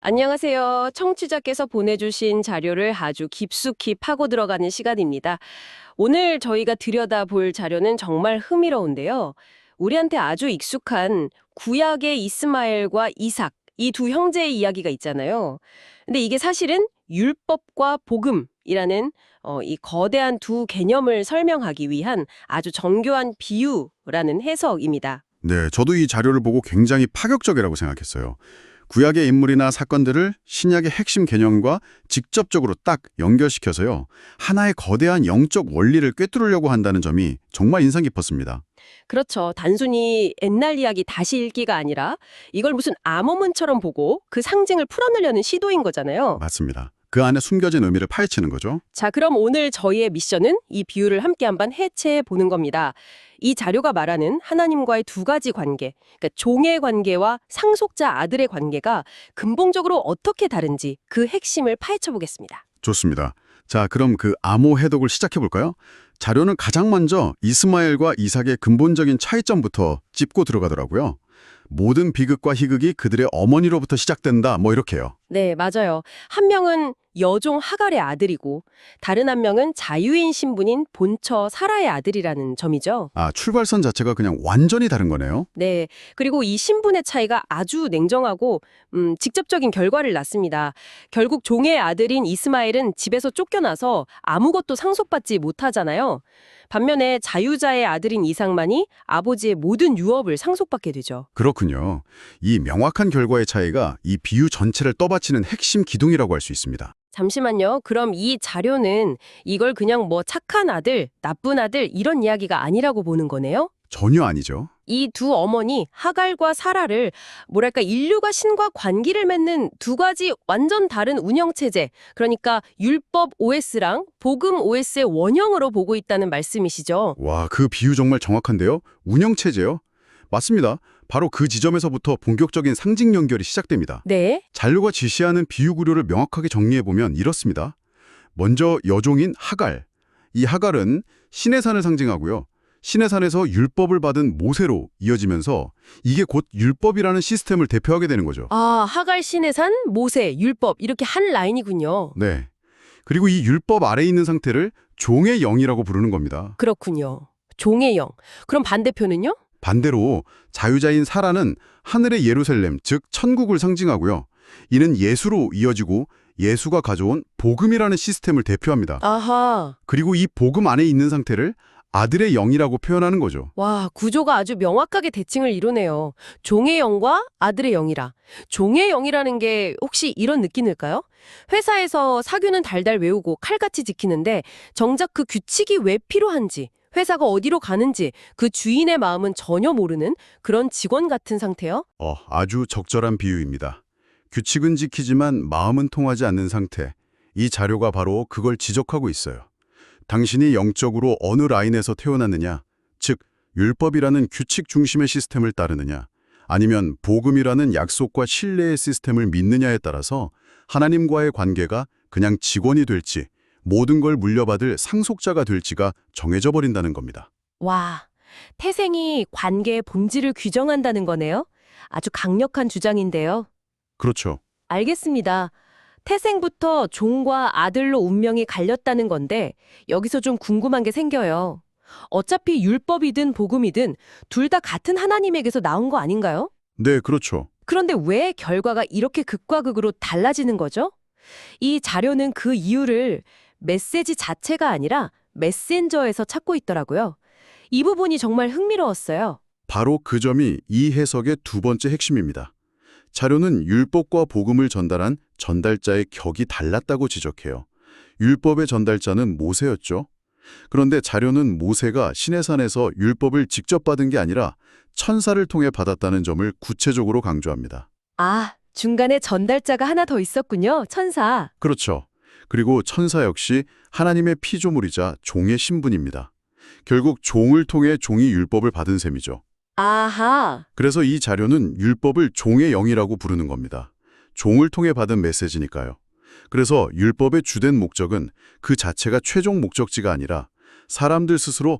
안녕하세요. 청취자께서 보내주신 자료를 아주 깊숙이 파고 들어가는 시간입니다. 오늘 저희가 들여다볼 자료는 정말 흥미로운데요. 우리한테 아주 익숙한 구약의 이스마엘과 이삭, 이 두 형제의 이야기가 있잖아요. 근데 이게 사실은 율법과 복음이라는 이 거대한 두 개념을 설명하기 위한 아주 정교한 비유라는 해석입니다. 네, 저도 이 자료를 보고 굉장히 파격적이라고 생각했어요. 구약의 인물이나 사건들을 신약의 핵심 개념과 직접적으로 딱 연결시켜서요. 하나의 거대한 영적 원리를 꿰뚫으려고 한다는 점이 정말 인상 깊었습니다. 그렇죠. 단순히 옛날 이야기 다시 읽기가 아니라 이걸 무슨 암호문처럼 보고 그 상징을 풀어내려는 시도인 거잖아요. 맞습니다. 그 안에 숨겨진 의미를 파헤치는 거죠. 자, 그럼 오늘 저희의 미션은 이 비유를 함께 한번 해체해 보는 겁니다. 이 자료가 말하는 하나님과의 두 가지 관계, 그러니까 종의 관계와 상속자 아들의 관계가 근본적으로 어떻게 다른지 그 핵심을 파헤쳐 보겠습니다. 좋습니다. 자, 그럼 그 암호 해독을 시작해 볼까요? 자료는 가장 먼저 이스마엘과 이삭의 근본적인 차이점부터 짚고 들어가더라고요. 모든 비극과 희극이 그들의 어머니로부터 시작된다, 뭐 이렇게요. 네, 맞아요. 한 명은 여종 하갈의 아들이고 다른 한 명은 자유인 신분인 본처 사라의 아들이라는 점이죠. 아, 출발선 자체가 그냥 완전히 다른 거네요. 네, 그리고 이 신분의 차이가 아주 냉정하고 직접적인 결과를 낳습니다. 결국 종의 아들인 이스마엘은 집에서 쫓겨나서 아무것도 상속받지 못하잖아요. 반면에 자유자의 아들인 이삭만이 아버지의 모든 유업을 상속받게 되죠. 그렇군요. 이 명확한 결과의 차이가 이 비유 전체를 떠받치는 핵심 기둥이라고 할 수 있습니다. 잠시만요. 그럼 이 자료는 이걸 그냥 뭐 착한 아들, 나쁜 아들 이런 이야기가 아니라고 보는 거네요? 전혀 아니죠. 이 두 어머니 하갈과 사라를 뭐랄까 인류가 신과 관계를 맺는 두 가지 완전 다른 운영체제, 그러니까 율법 OS랑 복음 OS의 원형으로 보고 있다는 말씀이시죠? 와, 그 비유 정말 정확한데요. 운영체제요? 맞습니다. 바로 그 지점에서부터 본격적인 상징 연결이 시작됩니다. 네. 잔류가 지시하는 비유 구조를 명확하게 정리해보면 이렇습니다. 먼저 여종인 하갈. 이 하갈은 신의 산을 상징하고요. 신의 산에서 율법을 받은 모세로 이어지면서 이게 곧 율법이라는 시스템을 대표하게 되는 거죠. 아, 하갈 신의 산, 모세, 율법 이렇게 한 라인이군요. 네. 그리고 이 율법 아래에 있는 상태를 종의 영이라고 부르는 겁니다. 그렇군요. 종의 영. 그럼 반대표는요? 반대로 자유자인 사라는 하늘의 예루살렘, 즉 천국을 상징하고요. 이는 예수로 이어지고 예수가 가져온 복음이라는 시스템을 대표합니다. 아하. 그리고 이 복음 안에 있는 상태를 아들의 영이라고 표현하는 거죠. 와, 구조가 아주 명확하게 대칭을 이루네요. 종의 영과 아들의 영이라. 종의 영이라는 게 혹시 이런 느낌일까요? 회사에서 사규는 달달 외우고 칼같이 지키는데 정작 그 규칙이 왜 필요한지, 회사가 어디로 가는지 그 주인의 마음은 전혀 모르는 그런 직원 같은 상태요? 아주 적절한 비유입니다. 규칙은 지키지만 마음은 통하지 않는 상태. 이 자료가 바로 그걸 지적하고 있어요. 당신이 영적으로 어느 라인에서 태어났느냐, 즉 율법이라는 규칙 중심의 시스템을 따르느냐, 아니면 복음이라는 약속과 신뢰의 시스템을 믿느냐에 따라서 하나님과의 관계가 그냥 직원이 될지 모든 걸 물려받을 상속자가 될지가 정해져 버린다는 겁니다. 와, 태생이 관계의 본질을 규정한다는 거네요. 아주 강력한 주장인데요. 그렇죠. 알겠습니다. 태생부터 종과 아들로 운명이 갈렸다는 건데 여기서 좀 궁금한 게 생겨요. 어차피 율법이든 복음이든 둘 다 같은 하나님에게서 나온 거 아닌가요? 네, 그렇죠. 그런데 왜 결과가 이렇게 극과 극으로 달라지는 거죠? 이 자료는 그 이유를 메시지 자체가 아니라 메신저에서 찾고 있더라고요. 이 부분이 정말 흥미로웠어요. 바로 그 점이 이 해석의 두 번째 핵심입니다. 자료는 율법과 복음을 전달한 전달자의 격이 달랐다고 지적해요. 율법의 전달자는 모세였죠. 그런데 자료는 모세가 시내산에서 율법을 직접 받은 게 아니라 천사를 통해 받았다는 점을 구체적으로 강조합니다. 아, 중간에 전달자가 하나 더 있었군요. 천사. 그렇죠. 그리고 천사 역시 하나님의 피조물이자 종의 신분입니다. 결국 종을 통해 종이 율법을 받은 셈이죠. 아하. 그래서 이 자료는 율법을 종의 영이라고 부르는 겁니다. 종을 통해 받은 메시지니까요. 그래서 율법의 주된 목적은 그 자체가 최종 목적지가 아니라 사람들 스스로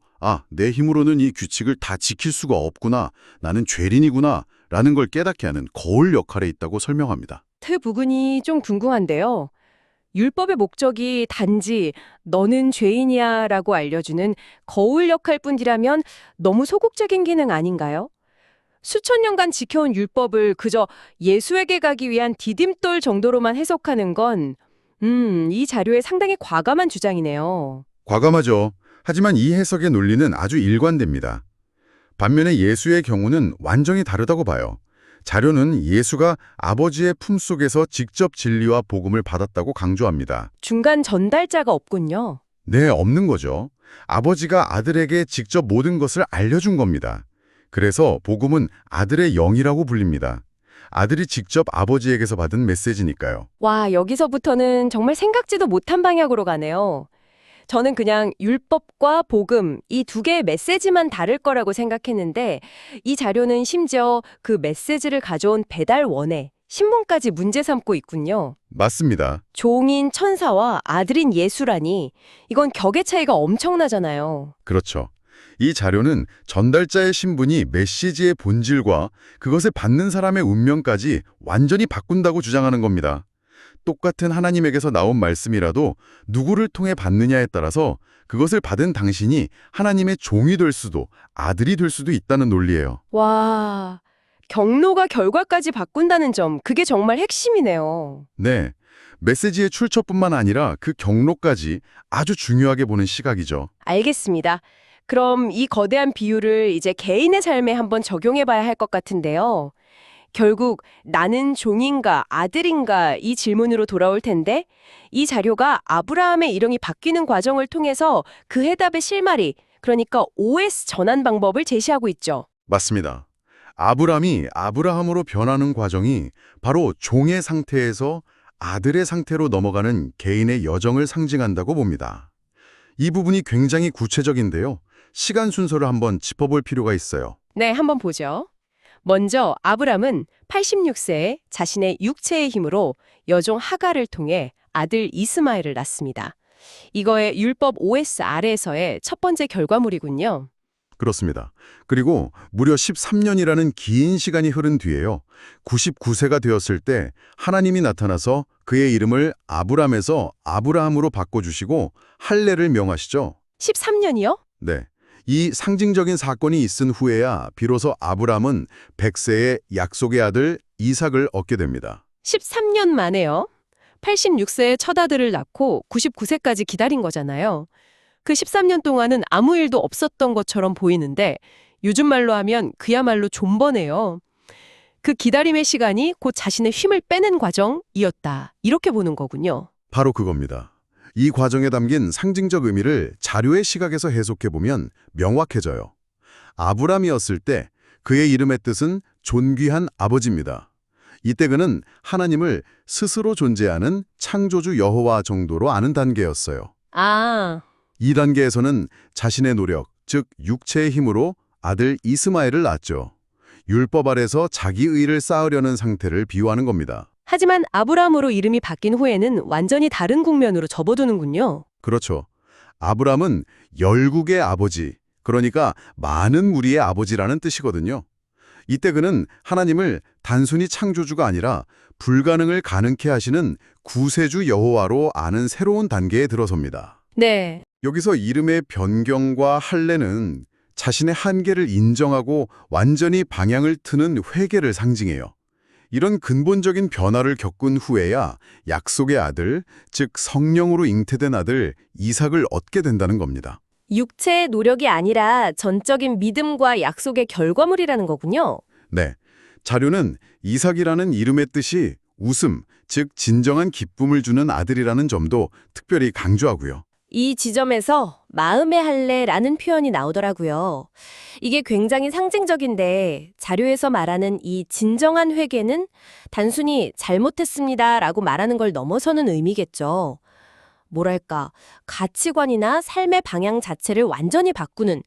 내 힘으로는 이 규칙을 다 지킬 수가 없구나, 나는 죄인이구나 라는 걸 깨닫게 하는 거울 역할에 있다고 설명합니다. 그 부분이 좀 궁금한데요. 율법의 목적이 단지 너는 죄인이야 라고 알려주는 거울 역할뿐이라면 너무 소극적인 기능 아닌가요? 수천 년간 지켜온 율법을 그저 예수에게 가기 위한 디딤돌 정도로만 해석하는 건, 이 자료에 상당히 과감한 주장이네요. 과감하죠. 하지만 이 해석의 논리는 아주 일관됩니다. 반면에 예수의 경우는 완전히 다르다고 봐요. 자료는 예수가 아버지의 품속에서 직접 진리와 복음을 받았다고 강조합니다. 중간 전달자가 없군요. 네, 없는 거죠. 아버지가 아들에게 직접 모든 것을 알려준 겁니다. 그래서 복음은 아들의 영이라고 불립니다. 아들이 직접 아버지에게서 받은 메시지니까요. 와, 여기서부터는 정말 생각지도 못한 방향으로 가네요. 저는 그냥 율법과 복음 이 두 개의 메시지만 다를 거라고 생각했는데 이 자료는 심지어 그 메시지를 가져온 배달원의 신분까지 문제 삼고 있군요. 맞습니다. 종인 천사와 아들인 예수라니 이건 격의 차이가 엄청나잖아요. 그렇죠. 이 자료는 전달자의 신분이 메시지의 본질과 그것을 받는 사람의 운명까지 완전히 바꾼다고 주장하는 겁니다. 똑같은 하나님에게서 나온 말씀이라도 누구를 통해 받느냐에 따라서 그것을 받은 당신이 하나님의 종이 될 수도 아들이 될 수도 있다는 논리예요. 와, 경로가 결과까지 바꾼다는 점, 그게 정말 핵심이네요. 네, 메시지의 출처뿐만 아니라 그 경로까지 아주 중요하게 보는 시각이죠. 알겠습니다. 그럼 이 거대한 비유를 이제 개인의 삶에 한번 적용해 봐야 할 것 같은데요. 결국 나는 종인가 아들인가 이 질문으로 돌아올 텐데 이 자료가 아브라함의 이름이 바뀌는 과정을 통해서 그 해답의 실마리, 그러니까 OS 전환 방법을 제시하고 있죠. 맞습니다. 아브람이 아브라함으로 변하는 과정이 바로 종의 상태에서 아들의 상태로 넘어가는 개인의 여정을 상징한다고 봅니다. 이 부분이 굉장히 구체적인데요. 시간 순서를 한번 짚어볼 필요가 있어요. 네, 한번 보죠. 먼저 아브람은 86세에 자신의 육체의 힘으로 여종 하갈을 통해 아들 이스마엘을 낳습니다. 이거의 율법 OS 아래에서의 첫 번째 결과물이군요. 그렇습니다. 그리고 무려 13년이라는 긴 시간이 흐른 뒤에요. 99세가 되었을 때 하나님이 나타나서 그의 이름을 아브람에서 아브라함으로 바꿔주시고 할례를 명하시죠. 13년이요? 네. 이 상징적인 사건이 있은 후에야 비로소 아브람은 100세의 약속의 아들 이삭을 얻게 됩니다. 13년 만에요. 86세에 첫 아들을 낳고 99세까지 기다린 거잖아요. 그 13년 동안은 아무 일도 없었던 것처럼 보이는데 요즘 말로 하면 그야말로 존버네요. 그 기다림의 시간이 곧 자신의 힘을 빼는 과정이었다. 이렇게 보는 거군요. 바로 그겁니다. 이 과정에 담긴 상징적 의미를 자료의 시각에서 해석해보면 명확해져요. 아브람이었을 때 그의 이름의 뜻은 존귀한 아버지입니다. 이때 그는 하나님을 스스로 존재하는 창조주 여호와 정도로 아는 단계였어요. 아, 이 단계에서는 자신의 노력, 즉 육체의 힘으로 아들 이스마엘을 낳았죠. 율법 아래서 자기 의를 쌓으려는 상태를 비유하는 겁니다. 하지만 아브람으로 이름이 바뀐 후에는 완전히 다른 국면으로 접어드는군요. 그렇죠. 아브람은 열국의 아버지, 그러니까 많은 무리의 아버지라는 뜻이거든요. 이때 그는 하나님을 단순히 창조주가 아니라 불가능을 가능케 하시는 구세주 여호와로 아는 새로운 단계에 들어섭니다. 네. 여기서 이름의 변경과 할례는 자신의 한계를 인정하고 완전히 방향을 트는 회개를 상징해요. 이런 근본적인 변화를 겪은 후에야 약속의 아들, 즉 성령으로 잉태된 아들 이삭을 얻게 된다는 겁니다. 육체의 노력이 아니라 전적인 믿음과 약속의 결과물이라는 거군요. 네, 자료는 이삭이라는 이름의 뜻이 웃음, 즉 진정한 기쁨을 주는 아들이라는 점도 특별히 강조하고요. 이 지점에서 마음의 할례라는 표현이 나오더라고요. 이게 굉장히 상징적인데 자료에서 말하는 이 진정한 회개는 단순히 잘못했습니다라고 말하는 걸 넘어서는 의미겠죠. 뭐랄까, 가치관이나 삶의 방향 자체를 완전히 바꾸는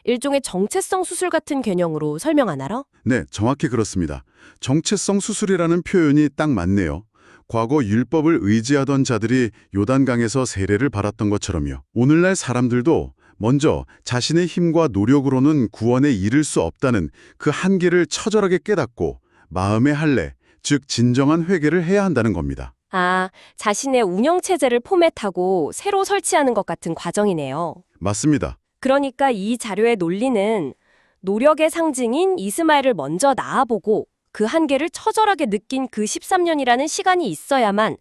일종의 정체성 수술 같은 개념으로 설명하나요? 네, 정확히 그렇습니다. 정체성 수술이라는 표현이 딱 맞네요. 과거 율법을 의지하던 자들이 요단강에서 세례를 받았던 것처럼요. 오늘날 사람들도 먼저 자신의 힘과 노력으로는 구원에 이를 수 없다는 그 한계를 처절하게 깨닫고 마음의 할례, 즉 진정한 회개를 해야 한다는 겁니다. 아, 자신의 운영체제를 포맷하고 새로 설치하는 것 같은 과정이네요. 맞습니다. 그러니까 이 자료의 논리는 노력의 상징인 이스마엘을 먼저 낳아보고 그 한계를 처절하게 느낀 그 13년이라는 시간이 있어야만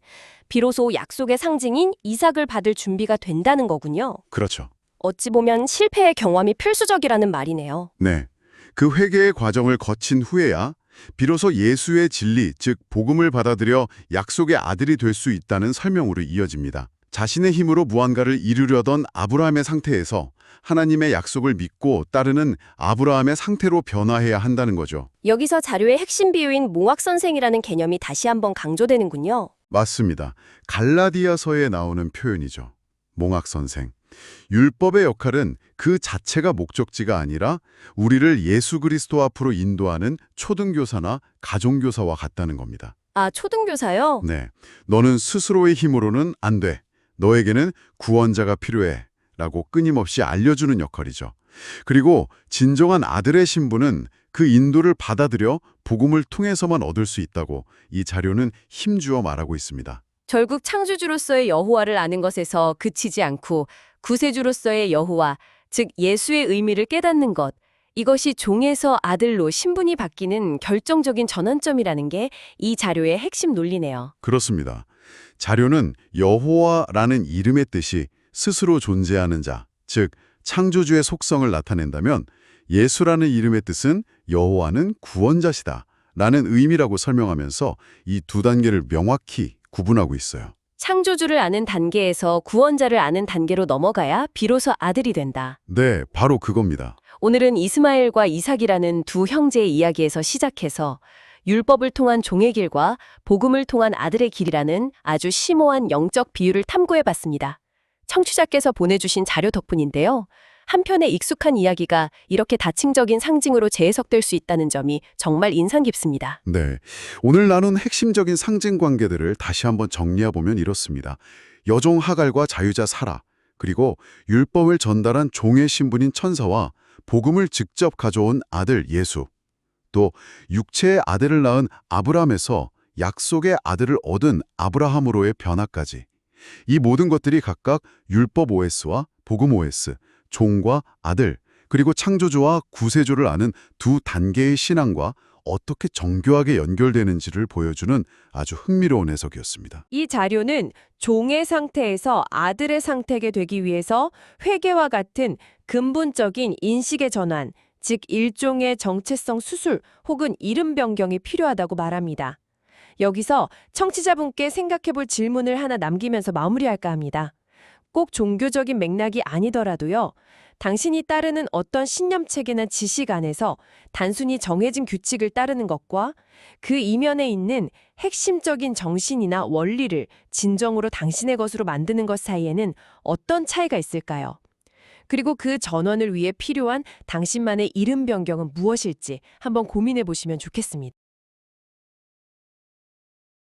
비로소 약속의 상징인 이삭을 받을 준비가 된다는 거군요. 그렇죠. 어찌 보면 실패의 경험이 필수적이라는 말이네요. 네. 그 회개의 과정을 거친 후에야 비로소 예수의 진리, 즉 복음을 받아들여 약속의 아들이 될 수 있다는 설명으로 이어집니다. 자신의 힘으로 무언가를 이루려던 아브라함의 상태에서 하나님의 약속을 믿고 따르는 아브라함의 상태로 변화해야 한다는 거죠. 여기서 자료의 핵심 비유인 몽학선생이라는 개념이 다시 한번 강조되는군요. 맞습니다. 갈라디아서에 나오는 표현이죠. 몽학선생. 율법의 역할은 그 자체가 목적지가 아니라 우리를 예수 그리스도 앞으로 인도하는 초등교사나 가정교사와 같다는 겁니다. 아, 초등교사요? 네, 너는 스스로의 힘으로는 안 돼. 너에게는 구원자가 필요해. 라고 끊임없이 알려주는 역할이죠. 그리고 진정한 아들의 신분은 그 인도를 받아들여 복음을 통해서만 얻을 수 있다고 이 자료는 힘주어 말하고 있습니다. 결국 창조주로서의 여호와를 아는 것에서 그치지 않고 구세주로서의 여호와, 즉 예수의 의미를 깨닫는 것, 이것이 종에서 아들로 신분이 바뀌는 결정적인 전환점이라는 게 이 자료의 핵심 논리네요. 그렇습니다. 자료는 여호와라는 이름의 뜻이 스스로 존재하는 자, 즉 창조주의 속성을 나타낸다면 예수라는 이름의 뜻은 여호와는 구원자시다 라는 의미라고 설명하면서 이 두 단계를 명확히 구분하고 있어요. 창조주를 아는 단계에서 구원자를 아는 단계로 넘어가야 비로소 아들이 된다. 네, 바로 그겁니다. 오늘은 이스마엘과 이삭이라는 두 형제의 이야기에서 시작해서 율법을 통한 종의 길과 복음을 통한 아들의 길이라는 아주 심오한 영적 비유를 탐구해봤습니다. 청취자께서 보내주신 자료 덕분인데요. 한편의 익숙한 이야기가 이렇게 다층적인 상징으로 재해석될 수 있다는 점이 정말 인상 깊습니다. 네, 오늘 나눈 핵심적인 상징 관계들을 다시 한번 정리해보면 이렇습니다. 여종 하갈과 자유자 사라, 그리고 율법을 전달한 종의 신분인 천사와 복음을 직접 가져온 아들 예수, 또 육체의 아들을 낳은 아브라함에서 약속의 아들을 얻은 아브라함으로의 변화까지. 이 모든 것들이 각각 율법 OS와 복음 OS, 종과 아들, 그리고 창조주와 구세주를 아는 두 단계의 신앙과 어떻게 정교하게 연결되는지를 보여주는 아주 흥미로운 해석이었습니다. 이 자료는 종의 상태에서 아들의 상태가 되기 위해서 회개와 같은 근본적인 인식의 전환, 즉 일종의 정체성 수술 혹은 이름 변경이 필요하다고 말합니다. 여기서 청취자분께 생각해볼 질문을 하나 남기면서 마무리할까 합니다. 꼭 종교적인 맥락이 아니더라도요. 당신이 따르는 어떤 신념체계나 지식 안에서 단순히 정해진 규칙을 따르는 것과 그 이면에 있는 핵심적인 정신이나 원리를 진정으로 당신의 것으로 만드는 것 사이에는 어떤 차이가 있을까요? 그리고 그 전환을 위해 필요한 당신만의 이름 변경은 무엇일지 한번 고민해 보시면 좋겠습니다.